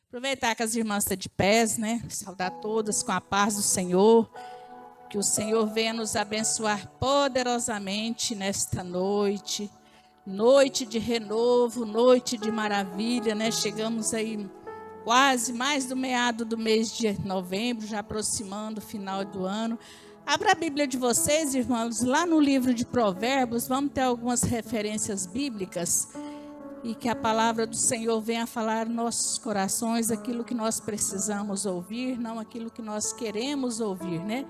Aproveitar que as irmãs estão de pés, né? Saudar todas com a paz do Senhor. Que o Senhor venha nos abençoar poderosamente nesta noite. Noite de renovo, noite de maravilha, né? Chegamos aí quase mais do meado do mês de novembro, já aproximando o final do ano. Abra a Bíblia de vocês, irmãos, lá no livro de Provérbios, vamos ter algumas referências bíblicas. E que a palavra do Senhor venha falar nos nossos corações aquilo que nós precisamos ouvir, não aquilo que nós queremos ouvir, né?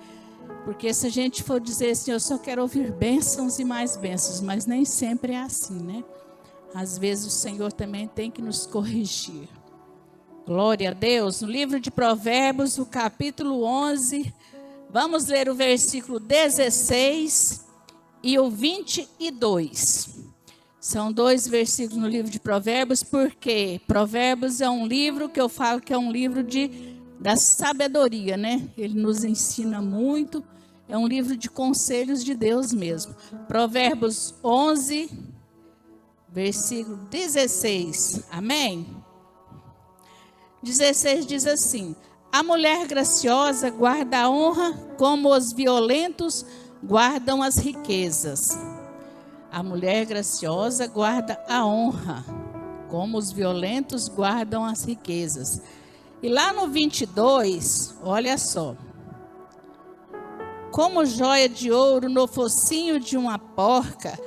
Porque se a gente for dizer assim, eu só quero ouvir bênçãos e mais bênçãos, mas nem sempre é assim, né? Às vezes o Senhor também tem que nos corrigir. Glória a Deus. No livro de Provérbios, o capítulo 11, vamos ler o versículo 16 e o 22. São dois versículos no livro de Provérbios, porque Provérbios é um livro que eu falo que é um livro da sabedoria, né? Ele nos ensina muito, é um livro de conselhos de Deus mesmo. Provérbios 11, versículo 16, amém? 16 diz assim: a mulher graciosa guarda a honra, como os violentos guardam as riquezas. A mulher graciosa guarda a honra, como os violentos guardam as riquezas. E lá no 22, olha só. Como joia de ouro no focinho de uma porca,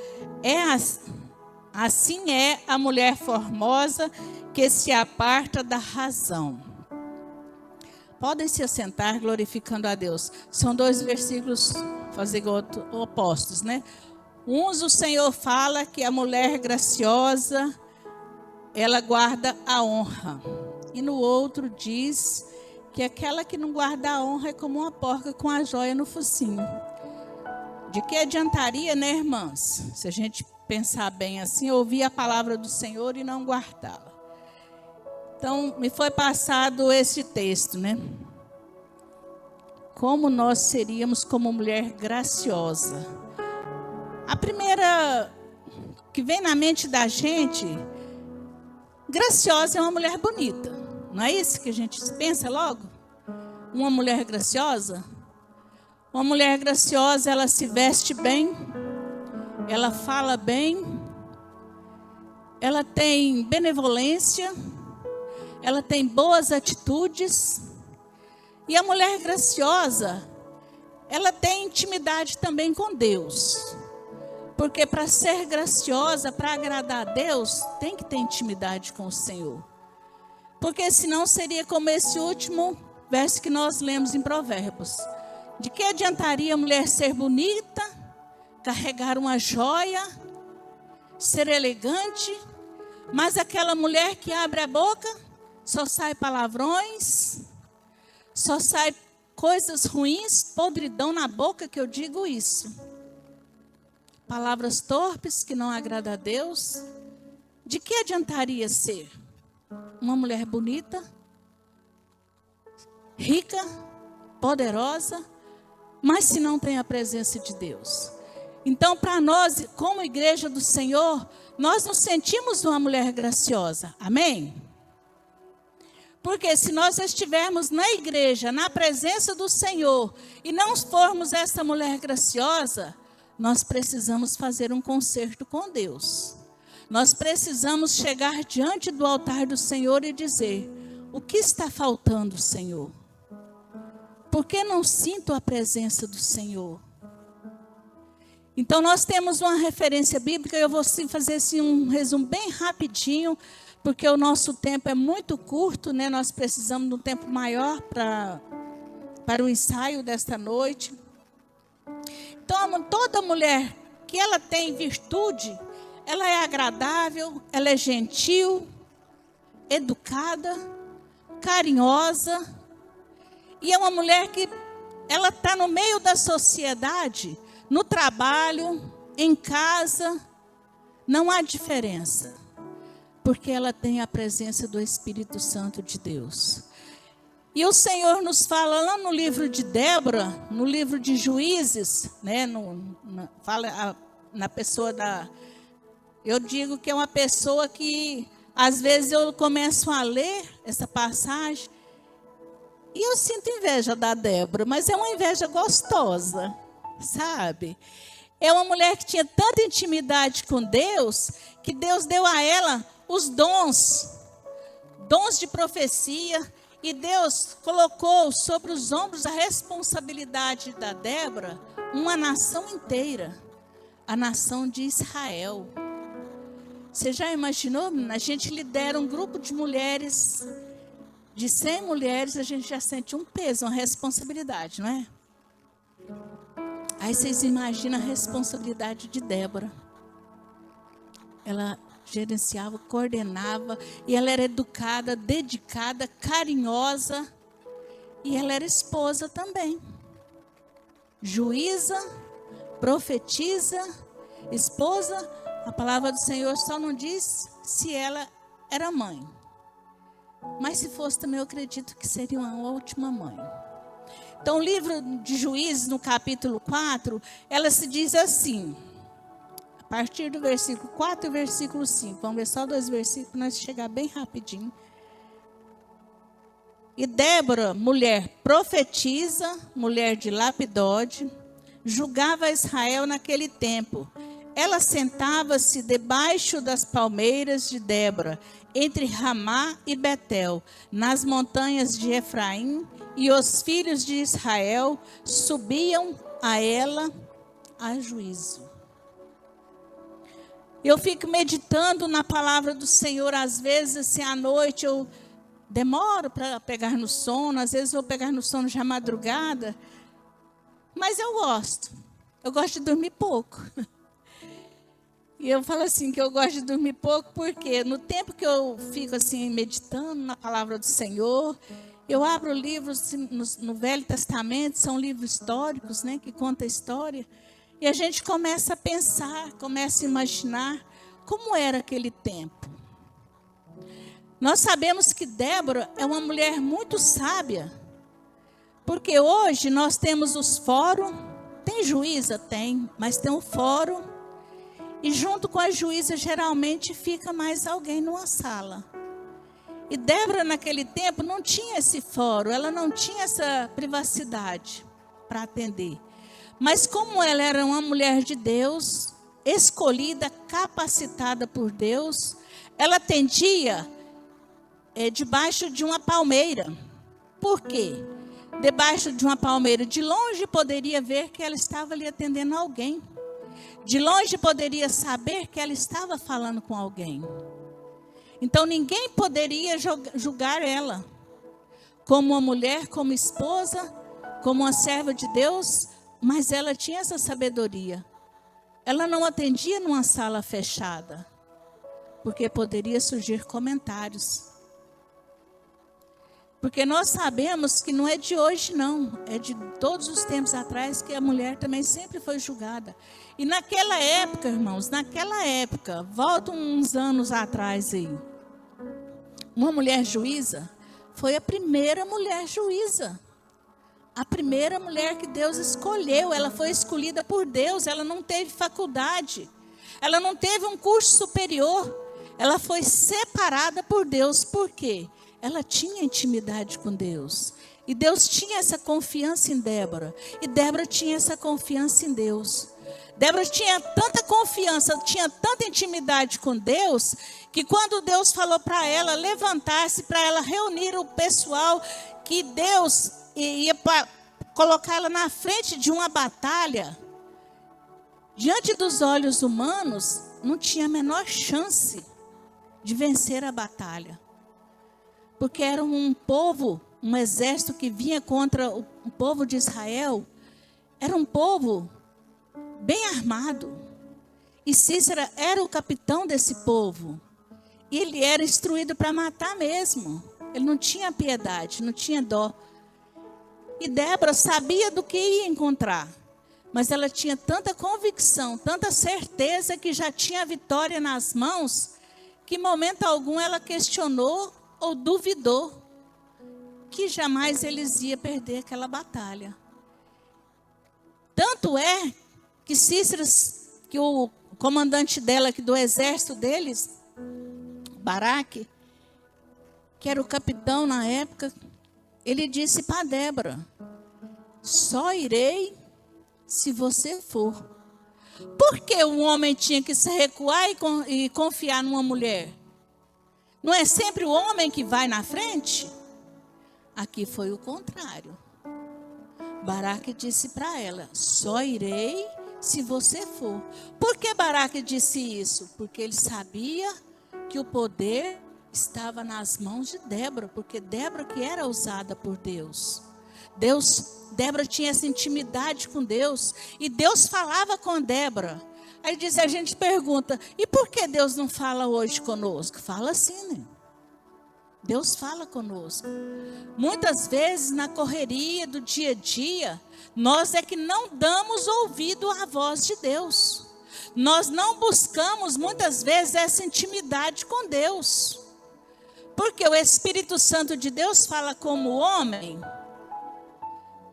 assim é a mulher formosa que se aparta da razão. Podem se assentar glorificando a Deus. São dois versículos opostos, né? Uns o Senhor fala que a mulher graciosa, ela guarda a honra. E no outro diz que aquela que não guarda a honra é como uma porca com a joia no focinho. De que adiantaria, né, irmãs? Se a gente pensar bem assim, ouvir a palavra do Senhor e não guardá-la. Então, me foi passado esse texto, né? Como nós seríamos como mulher graciosa. A primeira que vem na mente da gente, graciosa é uma mulher bonita. Não é isso que a gente pensa logo? Uma mulher graciosa? Uma mulher graciosa, ela se veste bem, ela fala bem, ela tem benevolência, ela tem boas atitudes. E a mulher graciosa, ela tem intimidade também com Deus. Porque para ser graciosa, para agradar a Deus, tem que ter intimidade com o Senhor. Porque senão seria como esse último verso que nós lemos em Provérbios. De que adiantaria a mulher ser bonita, carregar uma joia, ser elegante, mas aquela mulher que abre a boca, só sai palavrões, só sai coisas ruins, podridão na boca, que eu digo isso. Palavras torpes que não agradam a Deus. De que adiantaria ser uma mulher bonita, rica, poderosa, mas se não tem a presença de Deus? Então, para nós, como igreja do Senhor, nós nos sentimos uma mulher graciosa. Amém? Porque se nós estivermos na igreja, na presença do Senhor, e não formos essa mulher graciosa, nós precisamos fazer um concerto com Deus. Nós precisamos chegar diante do altar do Senhor e dizer: o que está faltando, Senhor? Por que não sinto a presença do Senhor? Então nós temos uma referência bíblica. Eu vou fazer assim, um resumo bem rapidinho, porque o nosso tempo é muito curto, né? Nós precisamos de um tempo maior para o ensaio desta noite. Então, toda mulher que ela tem virtude, ela é agradável, ela é gentil, educada, carinhosa. E é uma mulher que ela está no meio da sociedade, no trabalho, em casa, não há diferença. Porque ela tem a presença do Espírito Santo de Deus. E o Senhor nos fala lá no livro de Débora, no livro de Juízes, né, fala na pessoa da... Eu digo que é uma pessoa que Às vezes eu começo a ler essa passagem e eu sinto inveja da Débora, mas é uma inveja gostosa, sabe? É uma mulher que tinha tanta intimidade com Deus, que Deus deu a ela os dons de profecia, e Deus colocou sobre os ombros a responsabilidade da Débora uma nação inteira, a nação de Israel. Você já imaginou? A gente lidera um grupo de mulheres, de 100 mulheres, a gente já sente um peso, uma responsabilidade, não é? Aí vocês imaginam a responsabilidade de Débora. Ela gerenciava, coordenava, e ela era educada, dedicada, carinhosa, e ela era esposa também. Juíza, profetiza, esposa. A palavra do Senhor só não diz se ela era mãe. Mas se fosse também, eu acredito que seria uma ótima mãe. Então, o livro de Juízes, no capítulo 4, ela se diz assim, a partir do versículo 4 e versículo 5. Vamos ver só 2 versículos, para nós chegar bem rapidinho. E Débora, mulher profetiza, mulher de Lapidode, julgava Israel naquele tempo. Ela sentava-se debaixo das palmeiras de Débora, entre Ramá e Betel, nas montanhas de Efraim, e os filhos de Israel subiam a ela a juízo. Eu fico meditando na palavra do Senhor, às vezes, assim, à noite eu demoro para pegar no sono, às vezes vou pegar no sono já madrugada, mas eu gosto de dormir pouco. E eu falo assim, que eu gosto de dormir pouco, porque no tempo que eu fico assim, meditando na palavra do Senhor, eu abro livros no Velho Testamento, são livros históricos, né, que contam a história, e a gente começa a pensar, começa a imaginar como era aquele tempo. Nós sabemos que Débora é uma mulher muito sábia, porque hoje nós temos os fóruns, tem juíza? Tem, mas tem o fórum, e junto com a juíza geralmente fica mais alguém numa sala. E Débora naquele tempo não tinha esse fórum, ela não tinha essa privacidade para atender. Mas como ela era uma mulher de Deus, escolhida, capacitada por Deus, ela atendia debaixo de uma palmeira. Por quê? Debaixo de uma palmeira, de longe poderia ver que ela estava ali atendendo alguém. De longe poderia saber que ela estava falando com alguém. Então ninguém poderia julgar ela como uma mulher, como esposa, como uma serva de Deus, mas ela tinha essa sabedoria. Ela não atendia numa sala fechada, porque poderia surgir comentários. Porque nós sabemos que não é de hoje não, é de todos os tempos atrás que a mulher também sempre foi julgada. E naquela época, irmãos, volta uns anos atrás aí, uma mulher juíza foi a primeira mulher juíza. A primeira mulher que Deus escolheu, ela foi escolhida por Deus, ela não teve faculdade, ela não teve um curso superior, ela foi separada por Deus. Por quê? Ela tinha intimidade com Deus. E Deus tinha essa confiança em Débora. E Débora tinha essa confiança em Deus. Débora tinha tanta confiança, tinha tanta intimidade com Deus, que quando Deus falou para ela levantar-se, para ela reunir o pessoal, que Deus ia colocar ela na frente de uma batalha, diante dos olhos humanos, não tinha a menor chance de vencer a batalha. Porque era um povo, um exército que vinha contra o povo de Israel. Era um povo bem armado. E Cícera era o capitão desse povo. E ele era instruído para matar mesmo. Ele não tinha piedade, não tinha dó. E Débora sabia do que ia encontrar. Mas ela tinha tanta convicção, tanta certeza que já tinha a vitória nas mãos, que em momento algum ela questionou ou duvidou que jamais eles iam perder aquela batalha. Tanto é que Cícera, que o comandante dela, que do exército deles, Baraque, que era o capitão na época, ele disse para Débora: só irei se você for. Por que o homem tinha que se recuar e confiar numa mulher? Não é sempre o homem que vai na frente? Aqui foi o contrário. Baraque disse para ela: só irei se você for. Por que Baraque disse isso? Porque ele sabia que o poder estava nas mãos de Débora, porque Débora que era usada por Deus. Débora tinha essa intimidade com Deus, e Deus falava com Débora. Aí a gente pergunta: e por que Deus não fala hoje conosco? Fala sim, né? Deus fala conosco. Muitas vezes na correria do dia a dia, nós é que não damos ouvido à voz de Deus. Nós não buscamos muitas vezes essa intimidade com Deus. Porque o Espírito Santo de Deus fala como homem.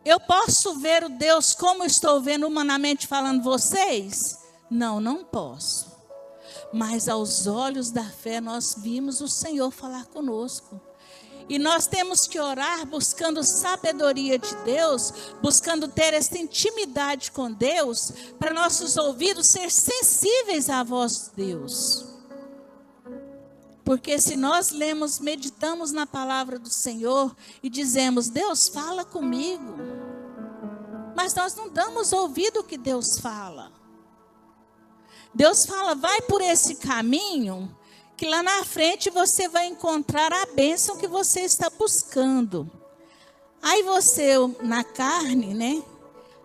Eu posso ver o Deus como estou vendo humanamente falando vocês? Não, não posso. Mas aos olhos da fé nós vimos o Senhor falar conosco. E nós temos que orar buscando sabedoria de Deus, buscando ter essa intimidade com Deus, para nossos ouvidos ser sensíveis à voz de Deus. Porque se nós lemos, meditamos na palavra do Senhor e dizemos: Deus fala comigo, mas nós não damos ouvido ao que Deus fala. Deus fala: vai por esse caminho, que lá na frente você vai encontrar a bênção que você está buscando. Aí você, na carne, né?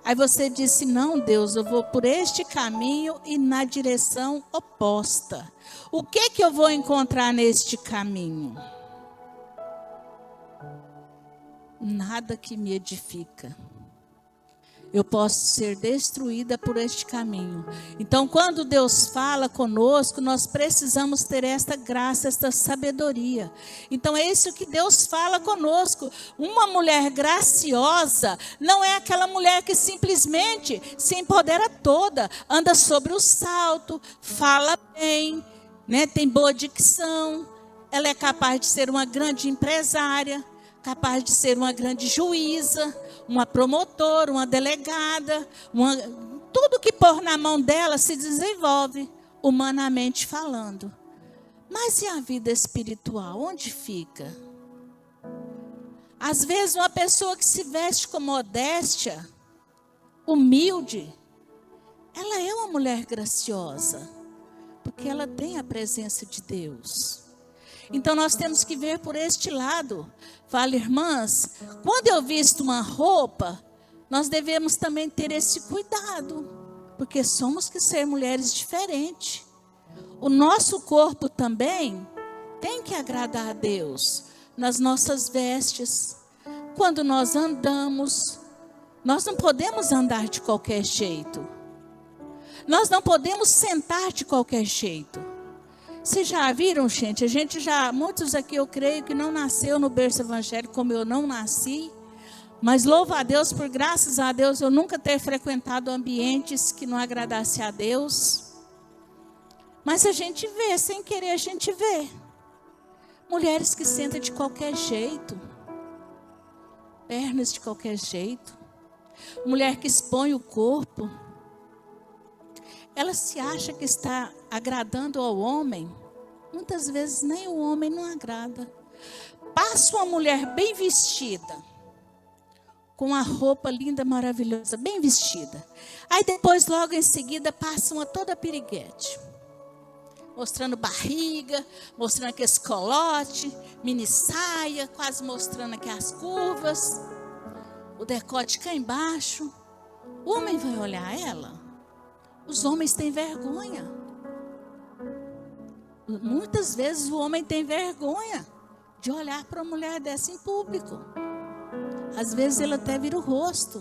Aí você disse: não, Deus, eu vou por este caminho e na direção oposta. O que eu vou encontrar neste caminho? Nada que me edifica. Eu posso ser destruída por este caminho. Então, quando Deus fala conosco, nós precisamos ter esta graça, esta sabedoria. Então, é isso que Deus fala conosco. Uma mulher graciosa não é aquela mulher que simplesmente se empodera toda, anda sobre o salto, fala bem, né? Tem boa dicção, ela é capaz de ser uma grande empresária, capaz de ser uma grande juíza, uma promotora, uma delegada, tudo que pôr na mão dela se desenvolve, humanamente falando. Mas e a vida espiritual, onde fica? Às vezes uma pessoa que se veste com modéstia, humilde, ela é uma mulher graciosa, porque ela tem a presença de Deus. Então nós temos que ver por este lado. Fala, irmãs, quando eu visto uma roupa, nós devemos também ter esse cuidado, porque somos que ser mulheres diferentes. O nosso corpo também tem que agradar a Deus nas nossas vestes. Quando nós andamos, nós não podemos andar de qualquer jeito. Nós não podemos sentar de qualquer jeito. Vocês já viram, gente? Muitos aqui eu creio que não nasceu no berço evangélico como eu não nasci. Mas louvo a Deus, por graças a Deus, eu nunca ter frequentado ambientes que não agradasse a Deus. Mas a gente vê, sem querer a gente vê. Mulheres que sentam de qualquer jeito. Pernas de qualquer jeito. Mulher que expõe o corpo. Ela se acha que está agradando ao homem. Muitas vezes nem o homem não agrada. Passa uma mulher bem vestida, com a roupa linda, maravilhosa, bem vestida. Aí depois, logo em seguida, passa uma toda piriguete. Mostrando barriga, mostrando aqui esse colote, mini saia, quase mostrando aqui as curvas. O decote cá embaixo. O homem vai olhar ela? Os homens têm vergonha. Muitas vezes o homem tem vergonha de olhar para uma mulher dessa em público. Às vezes ele até vira o rosto.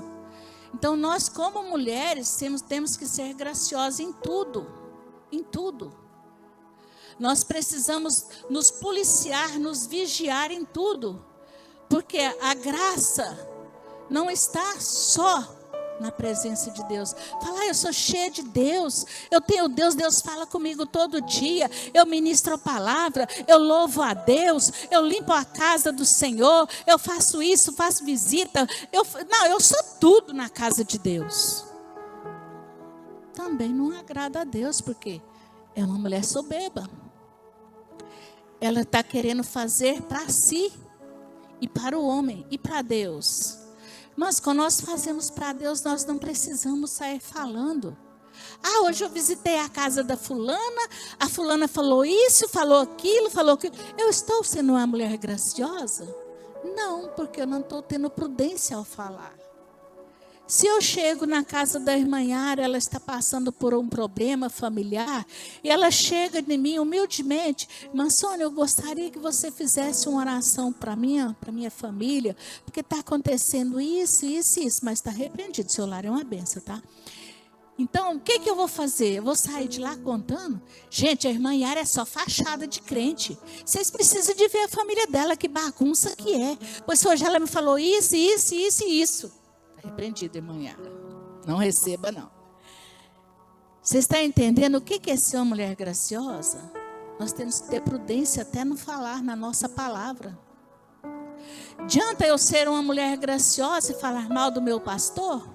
Então nós, como mulheres, temos que ser graciosas em tudo. Em tudo. Nós precisamos nos policiar, nos vigiar em tudo. Porque a graça não está só na presença de Deus. Falar, eu sou cheia de Deus, eu tenho Deus, Deus fala comigo todo dia, eu ministro a palavra, eu louvo a Deus, eu limpo a casa do Senhor, eu faço isso, faço visita, eu sou tudo na casa de Deus. Também não agrada a Deus, porque é uma mulher soberba. Ela está querendo fazer para si e para o homem e para Deus. Mas quando nós fazemos para Deus, nós não precisamos sair falando. Ah, hoje eu visitei a casa da fulana, a fulana falou isso, falou aquilo, falou aquilo. Eu estou sendo uma mulher graciosa? Não, porque eu não estou tendo prudência ao falar. Se eu chego na casa da irmã Yara, ela está passando por um problema familiar, e ela chega em mim humildemente, irmã Sônia, eu gostaria que você fizesse uma oração para minha família, porque está acontecendo isso, mas está repreendido, seu lar é uma benção, tá? Então, o que eu vou fazer? Eu vou sair de lá contando? Gente, a irmã Yara é só fachada de crente. Vocês precisam de ver a família dela, que bagunça que é. Pois hoje ela me falou isso. Está repreendido, irmã Yara. Não receba, não. Você está entendendo o que é ser uma mulher graciosa? Nós temos que ter prudência até no falar na nossa palavra. Adianta eu ser uma mulher graciosa e falar mal do meu pastor?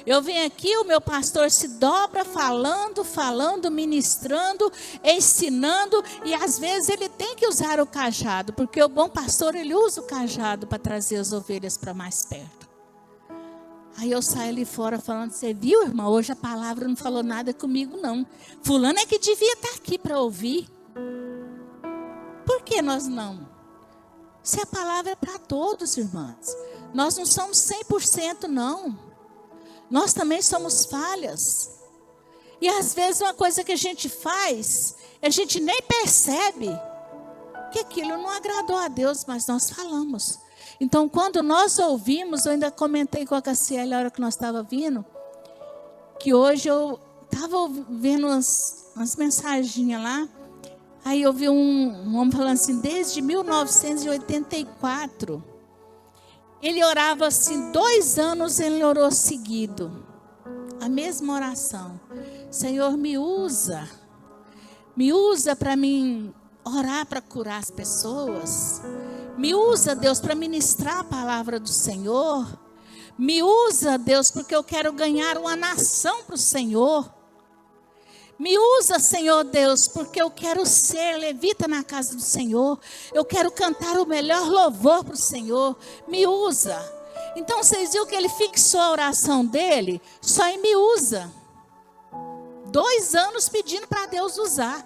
Eu venho aqui, o meu pastor se dobra falando, ministrando, ensinando, e às vezes ele tem que usar o cajado, porque o bom pastor, ele usa o cajado para trazer as ovelhas para mais perto. Aí eu saio ali fora falando, você viu, irmão, hoje a palavra não falou nada comigo não. Fulano é que devia estar aqui para ouvir. Por que nós não? Se a palavra é para todos, irmãs. Nós não somos 100% não. Nós também somos falhas. E às vezes uma coisa que a gente faz, a gente nem percebe que aquilo não agradou a Deus, mas nós falamos. Então quando nós ouvimos, eu ainda comentei com a Cassiele na hora que nós estávamos vindo, que hoje eu estava vendo umas mensagens lá, aí eu vi um homem falando assim, desde 1984... Ele orava assim, 2 anos ele orou seguido. A mesma oração. Senhor, me usa para mim orar para curar as pessoas. Me usa, Deus, para ministrar a palavra do Senhor. Me usa, Deus, porque eu quero ganhar uma nação para o Senhor. Me usa, Senhor Deus, porque eu quero ser levita na casa do Senhor. Eu quero cantar o melhor louvor para o Senhor. Me usa. Então vocês viram que ele fixou a oração dele só em me usa. 2 anos pedindo para Deus usar.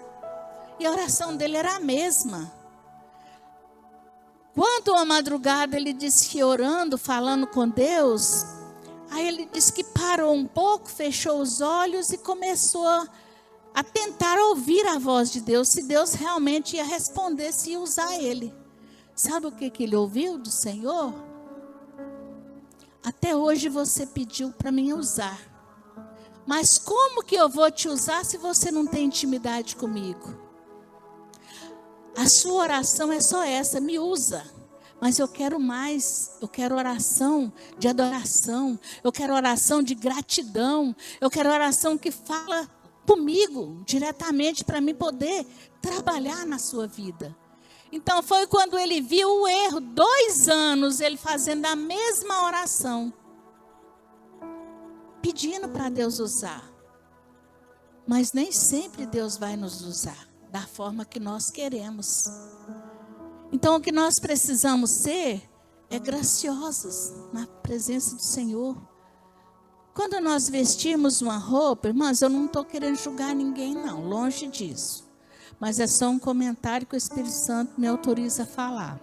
E a oração dele era a mesma. Quando uma madrugada ele disse que orando, falando com Deus, aí ele disse que parou um pouco, fechou os olhos e começou a tentar ouvir a voz de Deus, se Deus realmente ia responder, se ia usar ele. Sabe o que ele ouviu do Senhor? Até hoje você pediu para mim usar. Mas como que eu vou te usar se você não tem intimidade comigo? A sua oração é só essa, me usa. Mas eu quero mais, eu quero oração de adoração, eu quero oração de gratidão, eu quero oração que fala comigo, diretamente, para mim poder trabalhar na sua vida. Então foi quando ele viu o erro, 2 anos ele fazendo a mesma oração, pedindo para Deus usar. Mas nem sempre Deus vai nos usar da forma que nós queremos. Então o que nós precisamos ser é graciosos na presença do Senhor. Quando nós vestimos uma roupa, irmãs, eu não estou querendo julgar ninguém não, longe disso. Mas é só um comentário que o Espírito Santo me autoriza a falar.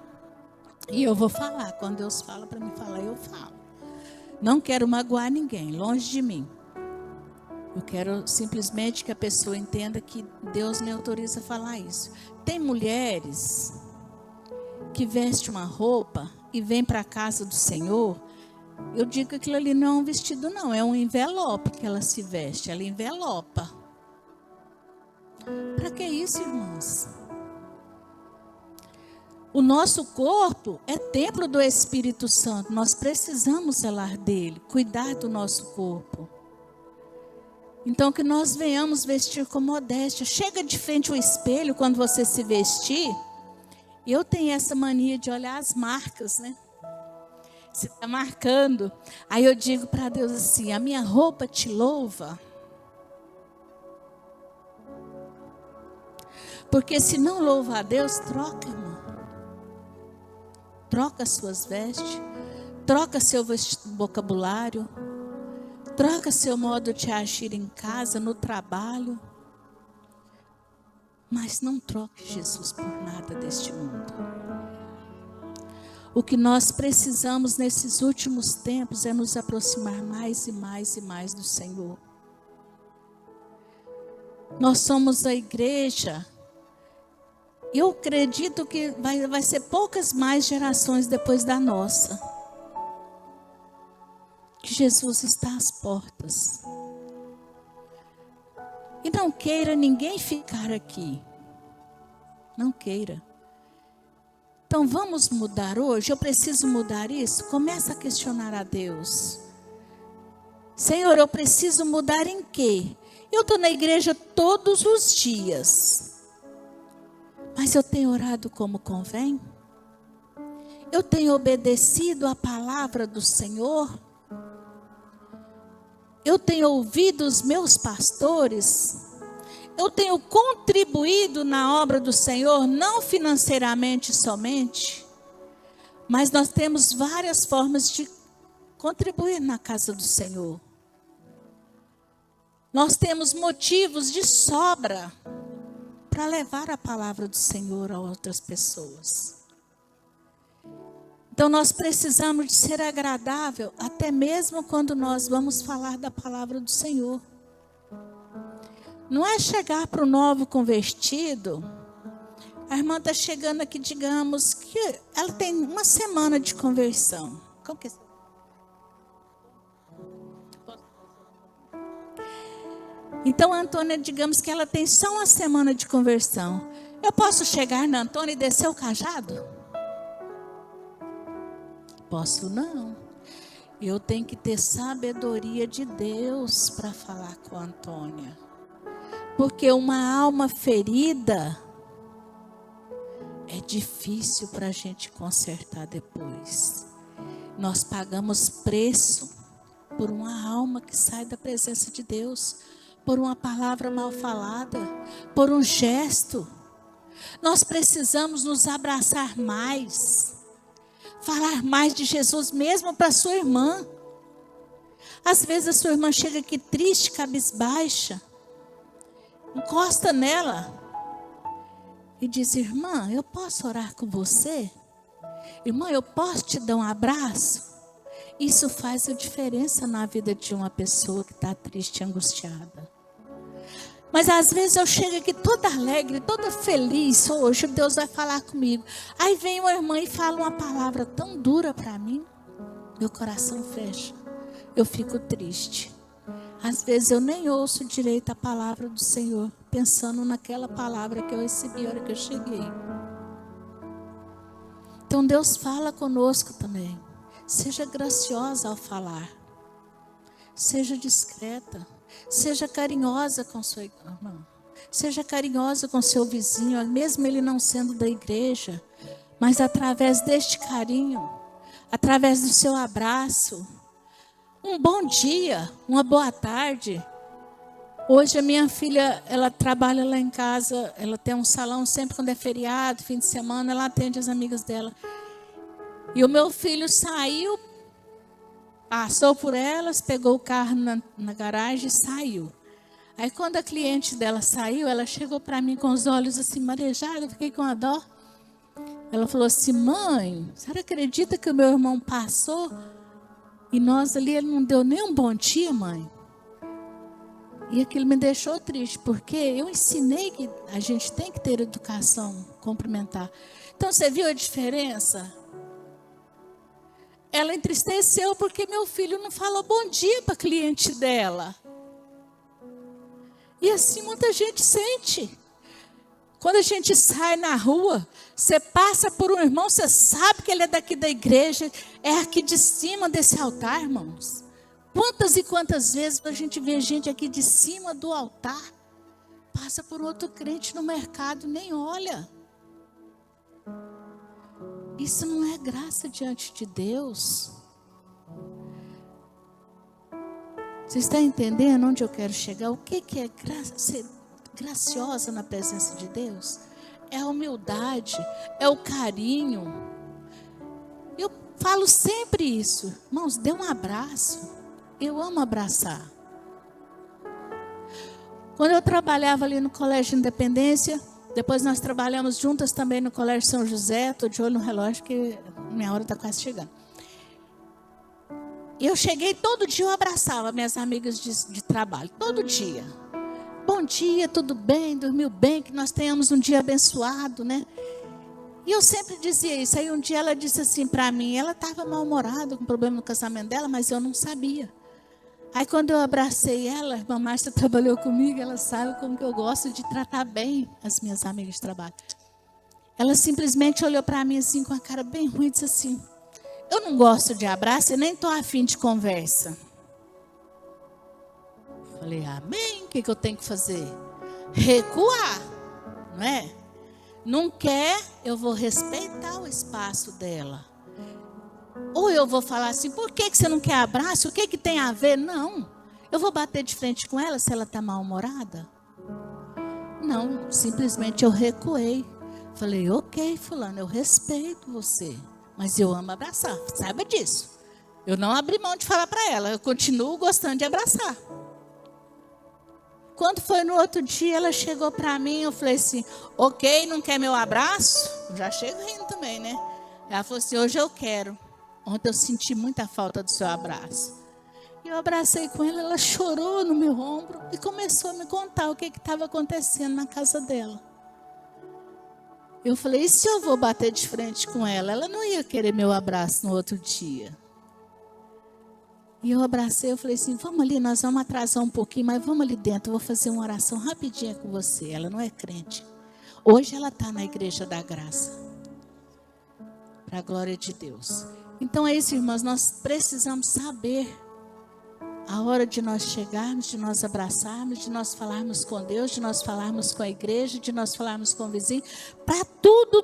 E eu vou falar, quando Deus fala para mim falar, eu falo. Não quero magoar ninguém, longe de mim. Eu quero simplesmente que a pessoa entenda que Deus me autoriza a falar isso. Tem mulheres que vestem uma roupa e vêm para a casa do Senhor. Eu digo que aquilo ali não é um vestido não, é um envelope que ela se veste, ela envelopa. Para que isso, irmãos? O nosso corpo é templo do Espírito Santo. Nós precisamos zelar dele, cuidar do nosso corpo. Então, que nós venhamos vestir com modéstia. Chega de frente ao espelho quando você se vestir. Eu tenho essa mania de olhar as marcas, né? Você está marcando. Aí eu digo para Deus assim: a minha roupa te louva. Porque se não louva a Deus, troca, irmão. Troca suas vestes. Troca seu vocabulário. Troca seu modo de agir em casa, no trabalho. Mas não troque Jesus por nada deste mundo. O que nós precisamos nesses últimos tempos é nos aproximar mais e mais e mais do Senhor. Nós somos a igreja. Eu acredito que vai ser poucas mais gerações depois da nossa. Que Jesus está às portas. E não queira ninguém ficar aqui. Não queira. Então vamos mudar hoje? Eu preciso mudar isso? Começa a questionar a Deus. Senhor, eu preciso mudar em quê? Eu estou na igreja todos os dias. Mas eu tenho orado como convém? Eu tenho obedecido a palavra do Senhor? Eu tenho ouvido os meus pastores? Eu tenho contribuído na obra do Senhor, não financeiramente somente, mas nós temos várias formas de contribuir na casa do Senhor. Nós temos motivos de sobra para levar a palavra do Senhor a outras pessoas. Então nós precisamos de ser agradável, até mesmo quando nós vamos falar da palavra do Senhor. Não é chegar para o novo convertido. A irmã está chegando aqui, digamos, que ela tem uma semana de conversão. Como que é? Então a Antônia, digamos que ela tem só uma semana de conversão. Eu posso chegar na Antônia e descer o cajado? Posso não. Eu tenho que ter sabedoria de Deus para falar com a Antônia. Porque uma alma ferida é difícil para a gente consertar depois. Nós pagamos preço por uma alma que sai da presença de Deus, por uma palavra mal falada, por um gesto. Nós precisamos nos abraçar mais, falar mais de Jesus mesmo para sua irmã. Às vezes a sua irmã chega aqui triste, cabisbaixa, encosta nela e diz: irmã, eu posso orar com você? Irmã, eu posso te dar um abraço? Isso faz a diferença na vida de uma pessoa que está triste e angustiada. Mas às vezes eu chego aqui toda alegre, toda feliz. Hoje Deus vai falar comigo. Aí vem uma irmã e fala uma palavra tão dura para mim. Meu coração fecha. Eu fico triste. Às vezes eu nem ouço direito a palavra do Senhor, pensando naquela palavra que eu recebi na hora que eu cheguei. Então Deus fala conosco também. Seja graciosa ao falar. Seja discreta. Seja carinhosa com sua irmã. Seja carinhosa com seu vizinho, mesmo ele não sendo da igreja. Mas através deste carinho, através do seu abraço, um bom dia, uma boa tarde. Hoje a minha filha, ela trabalha lá em casa, ela tem um salão sempre quando é feriado, fim de semana, ela atende as amigas dela. E o meu filho saiu, passou por elas, pegou o carro na garagem e saiu. Aí quando a cliente dela saiu, ela chegou para mim com os olhos assim marejados, eu fiquei com a dó. Ela falou assim: mãe, a senhora acredita que o meu irmão passou? E nós ali, ele não deu nem um bom dia, mãe. E aquilo me deixou triste, porque eu ensinei que a gente tem que ter educação cumprimentar. Então você viu a diferença? Ela entristeceu porque meu filho não falou bom dia para a cliente dela. E assim muita gente sente. Quando a gente sai na rua, você passa por um irmão, você sabe que ele é daqui da igreja, é aqui de cima desse altar, irmãos. Quantas e quantas vezes a gente vê gente aqui de cima do altar, passa por outro crente no mercado, nem olha. Isso não é graça diante de Deus. Você está entendendo onde eu quero chegar? O que é ser graciosa na presença de Deus? É a humildade, é o carinho. Eu falo sempre isso. Irmãos, dê um abraço. Eu amo abraçar. Quando eu trabalhava ali no Colégio Independência, depois nós trabalhamos juntas também no Colégio São José. Estou de olho no relógio que minha hora está quase chegando. E eu cheguei, todo dia eu abraçava minhas amigas de trabalho, todo dia. Bom dia, tudo bem, dormiu bem, que nós tenhamos um dia abençoado, né? E eu sempre dizia isso. Aí um dia ela disse assim para mim, ela estava mal-humorada, com problema no casamento dela, mas eu não sabia. Aí quando eu abracei ela, a irmã Márcia trabalhou comigo, ela sabe como que eu gosto de tratar bem as minhas amigas de trabalho. Ela simplesmente olhou para mim assim, com a cara bem ruim, e disse assim, eu não gosto de abraço e nem estou afim de conversa. Falei, amém, o que eu tenho que fazer? Recuar, não é? Não quer, eu vou respeitar o espaço dela. Ou eu vou falar assim, por que você não quer abraço? O que tem a ver? Não, eu vou bater de frente com ela se ela está mal-humorada? Não, simplesmente eu recuei. Falei, ok, fulano, eu respeito você. Mas eu amo abraçar, saiba disso. Eu não abri mão de falar para ela, eu continuo gostando de abraçar. Quando foi no outro dia, ela chegou para mim, eu falei assim, ok, não quer meu abraço? Eu já chego rindo também, né? Ela falou assim, hoje eu quero. Ontem eu senti muita falta do seu abraço. E eu abracei com ela, ela chorou no meu ombro e começou a me contar o que estava acontecendo na casa dela. Eu falei, e se eu vou bater de frente com ela? Ela não ia querer meu abraço no outro dia. E eu abracei, eu falei assim, vamos ali, nós vamos atrasar um pouquinho, mas vamos ali dentro, eu vou fazer uma oração rapidinha com você. Ela não é crente. Hoje ela está na Igreja da Graça. Para a glória de Deus. Então é isso, irmãs, nós precisamos saber a hora de nós chegarmos, de nós abraçarmos, de nós falarmos com Deus, de nós falarmos com a igreja, de nós falarmos com o vizinho. Para tudo,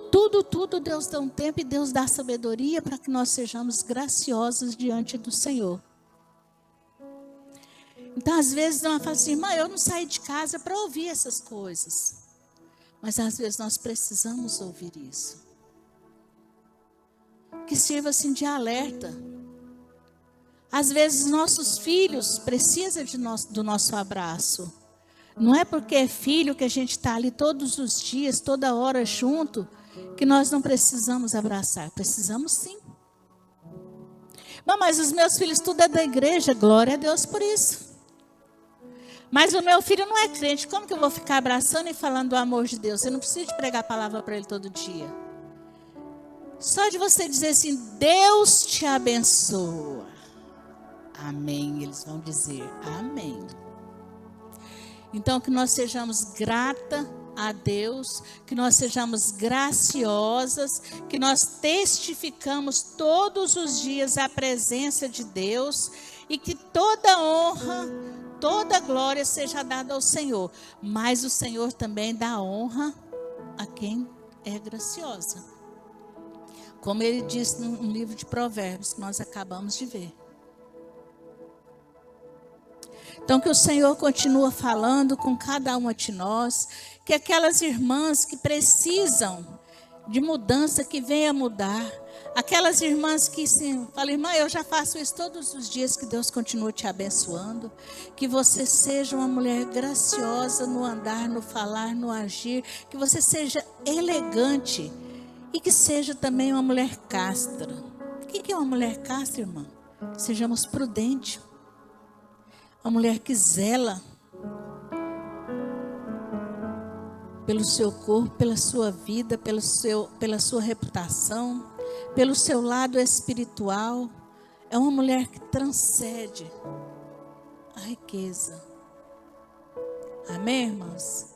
Deus dá um tempo e Deus dá sabedoria para que nós sejamos graciosos diante do Senhor. Então, às vezes, nós falamos assim, irmã, eu não saí de casa para ouvir essas coisas. Mas, às vezes, nós precisamos ouvir isso. Que sirva assim de alerta. Às vezes nossos filhos precisam do nosso abraço. Não é porque é filho que a gente está ali todos os dias, toda hora junto, que nós não precisamos abraçar. Precisamos sim. Mas os meus filhos tudo é da igreja, glória a Deus por isso. Mas o meu filho não é crente, como que eu vou ficar abraçando e falando do amor de Deus? Eu não preciso de pregar a palavra para ele todo dia. Só de você dizer assim, Deus te abençoa. Amém, eles vão dizer amém. Então que nós sejamos grata a Deus, que nós sejamos graciosas, que nós testificamos todos os dias a presença de Deus e que toda honra, toda glória seja dada ao Senhor. Mas o Senhor também dá honra a quem é graciosa. Como ele diz no livro de Provérbios que nós acabamos de ver. Então que o Senhor continua falando com cada uma de nós, que aquelas irmãs que precisam de mudança, que venha mudar, aquelas irmãs que sim, falam, irmã, eu já faço isso todos os dias, que Deus continue te abençoando, que você seja uma mulher graciosa no andar, no falar, no agir, que você seja elegante e que seja também uma mulher castra. O que é uma mulher castra, irmã? Sejamos prudentes. Uma mulher que zela pelo seu corpo, pela sua vida, pela sua reputação, pelo seu lado espiritual. É uma mulher que transcende a riqueza. Amém, irmãos?